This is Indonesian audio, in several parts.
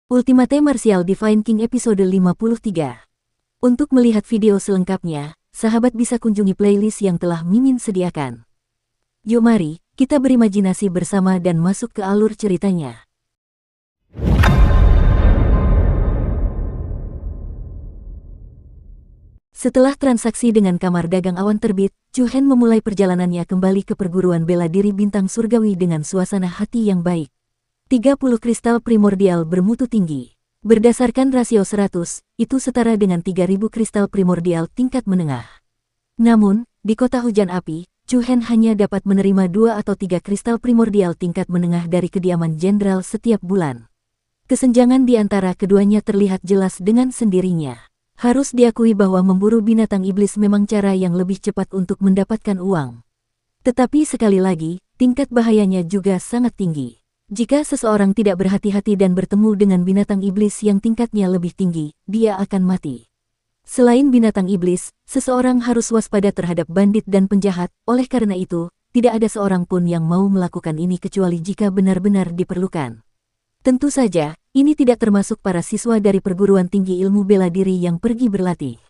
Ultimate Martial Divine King episode 53. Untuk melihat video selengkapnya, sahabat bisa kunjungi playlist yang telah Mimin sediakan. Yuk mari, kita berimajinasi bersama dan masuk ke alur ceritanya. Setelah transaksi dengan kamar dagang awan terbit, Chu Hen memulai perjalanannya kembali ke perguruan bela diri bintang surgawi dengan suasana hati yang baik. 30 kristal primordial bermutu tinggi. Berdasarkan rasio 100, itu setara dengan 3000 kristal primordial tingkat menengah. Namun, di kota hujan api, Chu Hen hanya dapat menerima 2 atau 3 kristal primordial tingkat menengah dari kediaman jenderal setiap bulan. Kesenjangan di antara keduanya terlihat jelas dengan sendirinya. Harus diakui bahwa memburu binatang iblis memang cara yang lebih cepat untuk mendapatkan uang. Tetapi sekali lagi, tingkat bahayanya juga sangat tinggi. Jika seseorang tidak berhati-hati dan bertemu dengan binatang iblis yang tingkatnya lebih tinggi, dia akan mati. Selain binatang iblis, seseorang harus waspada terhadap bandit dan penjahat, oleh karena itu, tidak ada seorang pun yang mau melakukan ini kecuali jika benar-benar diperlukan. Tentu saja, ini tidak termasuk para siswa dari perguruan tinggi ilmu bela diri yang pergi berlatih.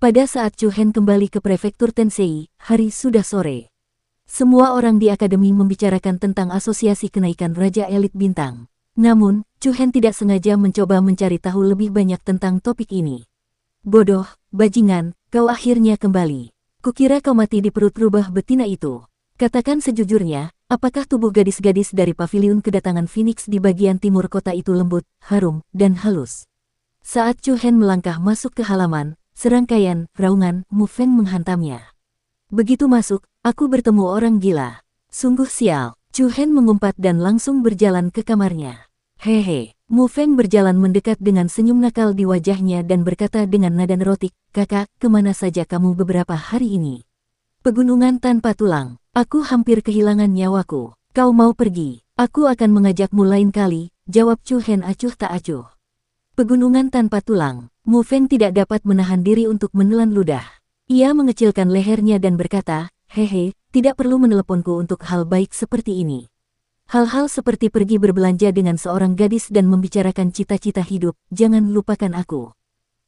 Pada saat Chu Hen kembali ke prefektur Tensei, hari sudah sore. Semua orang di akademi membicarakan tentang asosiasi kenaikan Raja Elit Bintang. Namun, Chu Hen tidak sengaja mencoba mencari tahu lebih banyak tentang topik ini. Bodoh, bajingan, kau akhirnya kembali. Kukira kau mati di perut rubah betina itu. Katakan sejujurnya, apakah tubuh gadis-gadis dari paviliun kedatangan Phoenix di bagian timur kota itu lembut, harum, dan halus? Saat Chu Hen melangkah masuk ke halaman, serangkaian raungan Mu Feng menghantamnya. Begitu masuk, aku bertemu orang gila. Sungguh sial. Chu Hen mengumpat dan langsung berjalan ke kamarnya. Hehe. Mu Feng berjalan mendekat dengan senyum nakal di wajahnya dan berkata dengan nada nerotik, "Kakak, kemana saja kamu beberapa hari ini?" "Pegunungan tanpa tulang. Aku hampir kehilangan nyawaku." "Kau mau pergi? Aku akan mengajakmu lain kali," jawab Chu Hen acuh tak acuh. Pegunungan tanpa tulang. Mu Feng tidak dapat menahan diri untuk menelan ludah. Ia mengecilkan lehernya dan berkata, "Hehe, tidak perlu meneleponku untuk hal baik seperti ini. Hal-hal seperti pergi berbelanja dengan seorang gadis dan membicarakan cita-cita hidup, jangan lupakan aku."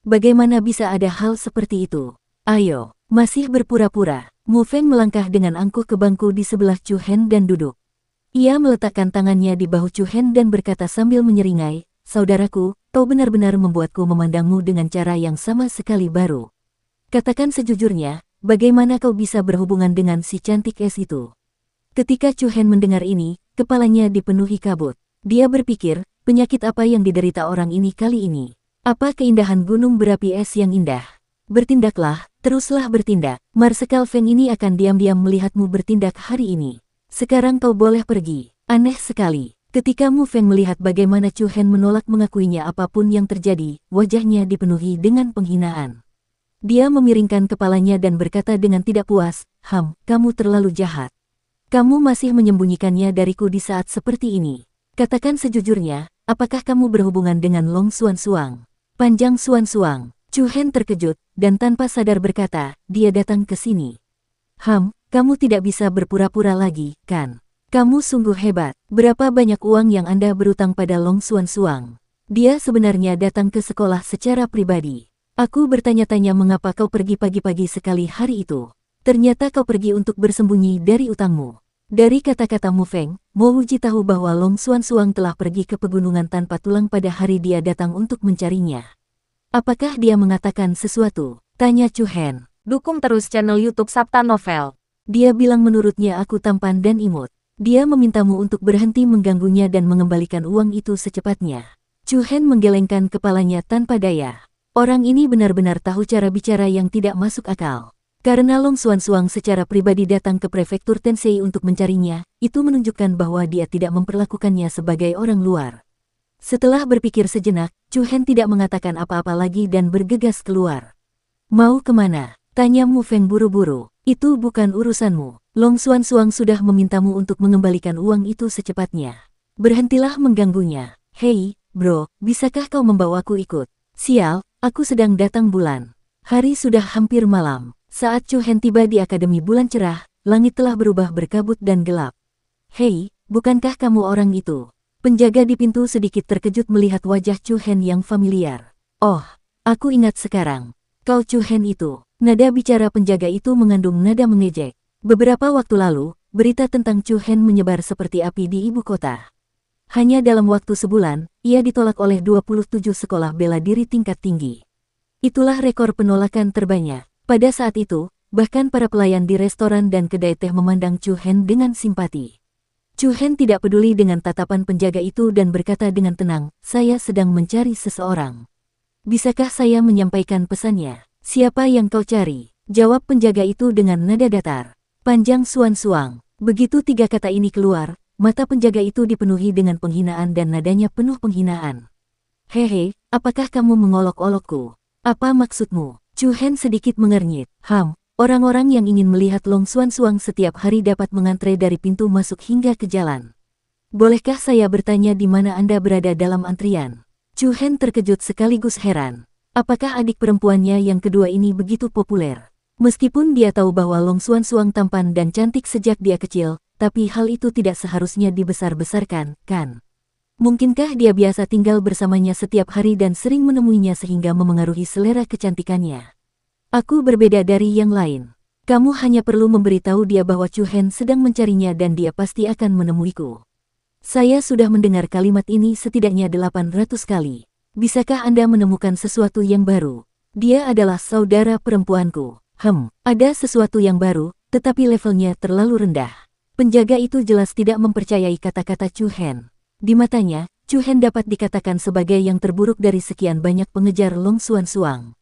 "Bagaimana bisa ada hal seperti itu? Ayo, masih berpura-pura." Mu Feng melangkah dengan angkuh ke bangku di sebelah Chu Hen dan duduk. Ia meletakkan tangannya di bahu Chu Hen dan berkata sambil menyeringai, "Saudaraku, kau benar-benar membuatku memandangmu dengan cara yang sama sekali baru. Katakan sejujurnya, bagaimana kau bisa berhubungan dengan si cantik es itu?" Ketika Chu Hen mendengar ini, kepalanya dipenuhi kabut. Dia berpikir, penyakit apa yang diderita orang ini kali ini? Apa keindahan gunung berapi es yang indah? Bertindaklah, teruslah bertindak. Marsekal Feng ini akan diam-diam melihatmu bertindak hari ini. Sekarang kau boleh pergi. Aneh sekali. Ketika Mu Feng melihat bagaimana Chu Hen menolak mengakuinya apapun yang terjadi, wajahnya dipenuhi dengan penghinaan. Dia memiringkan kepalanya dan berkata dengan tidak puas, "Kamu terlalu jahat. Kamu masih menyembunyikannya dariku di saat seperti ini. Katakan sejujurnya, apakah kamu berhubungan dengan Long Xuan Xuang?" Panjang Xuan Xuang. Chu Hen terkejut, dan tanpa sadar berkata, "Dia datang ke sini." Kamu tidak bisa berpura-pura lagi, kan? Kamu sungguh hebat. Berapa banyak uang yang Anda berutang pada Long Xuan Xuang? Dia sebenarnya datang ke sekolah secara pribadi. Aku bertanya-tanya mengapa kau pergi pagi-pagi sekali hari itu. Ternyata kau pergi untuk bersembunyi dari utangmu. Dari kata-kata Mu Feng, Mo Wuji tahu bahwa Long Xuan Xuang telah pergi ke pegunungan tanpa tulang pada hari dia datang untuk mencarinya. "Apakah dia mengatakan sesuatu?" tanya Chu Hen. Dukung terus channel YouTube Sabta Novel. Dia bilang menurutnya aku tampan dan imut. Dia memintamu untuk berhenti mengganggunya dan mengembalikan uang itu secepatnya. Chu Hen menggelengkan kepalanya tanpa daya. Orang ini benar-benar tahu cara bicara yang tidak masuk akal. Karena Long Xuan Xuang secara pribadi datang ke prefektur Tensei untuk mencarinya, itu menunjukkan bahwa dia tidak memperlakukannya sebagai orang luar. Setelah berpikir sejenak, Chu Hen tidak mengatakan apa-apa lagi dan bergegas keluar. "Mau kemana?" tanya Mu Feng buru-buru. "Itu bukan urusanmu. Long Xuan Xuang sudah memintamu untuk mengembalikan uang itu secepatnya. Berhentilah mengganggunya." "Hei, bro, bisakah kau membawaku ikut?" "Sial, aku sedang datang bulan." Hari sudah hampir malam. Saat Chu Hen tiba di Akademi Bulan Cerah, langit telah berubah berkabut dan gelap. "Hei, bukankah kamu orang itu?" Penjaga di pintu sedikit terkejut melihat wajah Chu Hen yang familiar. Oh, aku ingat sekarang. Kau Chu Hen itu. Nada bicara penjaga itu mengandung nada mengejek. Beberapa waktu lalu, berita tentang Chu Hen menyebar seperti api di ibu kota. Hanya dalam waktu sebulan, ia ditolak oleh 27 sekolah bela diri tingkat tinggi. Itulah rekor penolakan terbanyak. Pada saat itu, bahkan para pelayan di restoran dan kedai teh memandang Chu Hen dengan simpati. Chu Hen tidak peduli dengan tatapan penjaga itu dan berkata dengan tenang, "Saya sedang mencari seseorang. Bisakah saya menyampaikan pesannya?" "Siapa yang kau cari?" jawab penjaga itu dengan nada datar. "Panjang Suan-Suang." Begitu 3 kata ini keluar, mata penjaga itu dipenuhi dengan penghinaan dan nadanya penuh penghinaan. "Hehe, apakah kamu mengolok-olokku? Apa maksudmu?" Chu Hen sedikit mengernyit. Orang-orang yang ingin melihat Long Suan-Suang setiap hari dapat mengantre dari pintu masuk hingga ke jalan. "Bolehkah saya bertanya di mana Anda berada dalam antrian?" Chu Hen terkejut sekaligus heran. Apakah adik perempuannya yang kedua ini begitu populer? Meskipun dia tahu bahwa Long Suan-Suang tampan dan cantik sejak dia kecil, tapi hal itu tidak seharusnya dibesar-besarkan, kan? Mungkinkah dia biasa tinggal bersamanya setiap hari dan sering menemuinya sehingga memengaruhi selera kecantikannya? "Aku berbeda dari yang lain. Kamu hanya perlu memberitahu dia bahwa Chu Hen sedang mencarinya dan dia pasti akan menemuiku." "Saya sudah mendengar kalimat ini setidaknya 800 kali. Bisakah Anda menemukan sesuatu yang baru? Dia adalah saudara perempuanku." Ada sesuatu yang baru, tetapi levelnya terlalu rendah." Penjaga itu jelas tidak mempercayai kata-kata Chu Hen. Di matanya, Chu Hen dapat dikatakan sebagai yang terburuk dari sekian banyak pengejar Long Suan-Suang.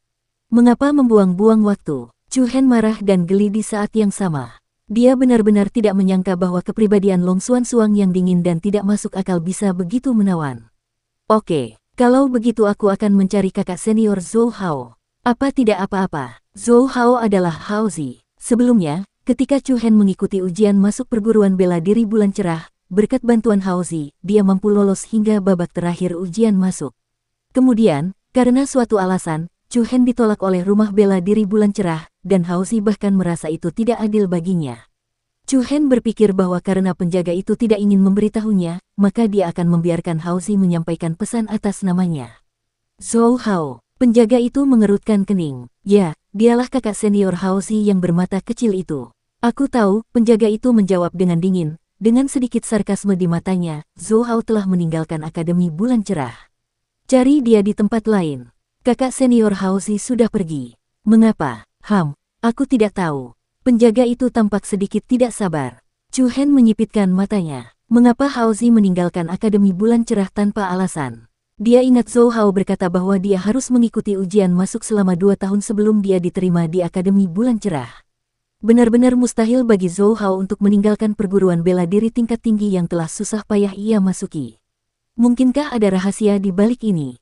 Mengapa membuang-buang waktu? Chu Hen marah dan geli di saat yang sama. Dia benar-benar tidak menyangka bahwa kepribadian Long Suan-Suang yang dingin dan tidak masuk akal bisa begitu menawan. "Oke, kalau begitu aku akan mencari kakak senior Zhou Hao." "Apa tidak apa-apa, Zhou Hao adalah Hao Zi." Sebelumnya, ketika Chu Hen mengikuti ujian masuk perguruan bela diri bulan cerah, berkat bantuan Hao Zi, dia mampu lolos hingga babak terakhir ujian masuk. Kemudian, karena suatu alasan, Chu Hen ditolak oleh rumah bela diri bulan cerah, dan Hao Zi bahkan merasa itu tidak adil baginya. Chu Hen berpikir bahwa karena penjaga itu tidak ingin memberitahunya, maka dia akan membiarkan Hao Zi menyampaikan pesan atas namanya. "Zhou Hao." Penjaga itu mengerutkan kening. "Ya, dialah kakak senior Hao Zi yang bermata kecil itu." "Aku tahu," penjaga itu menjawab dengan dingin, dengan sedikit sarkasme di matanya. "Zhou Hao telah meninggalkan Akademi Bulan Cerah. Cari dia di tempat lain." "Kakak senior Hao Zi sudah pergi." "Mengapa?" Aku tidak tahu." Penjaga itu tampak sedikit tidak sabar. Chu Hen menyipitkan matanya. Mengapa Hao Zi meninggalkan Akademi Bulan Cerah tanpa alasan? Dia ingat Zhou Hao berkata bahwa dia harus mengikuti ujian masuk selama 2 tahun sebelum dia diterima di Akademi Bulan Cerah. Benar-benar mustahil bagi Zhou Hao untuk meninggalkan perguruan bela diri tingkat tinggi yang telah susah payah ia masuki. Mungkinkah ada rahasia di balik ini?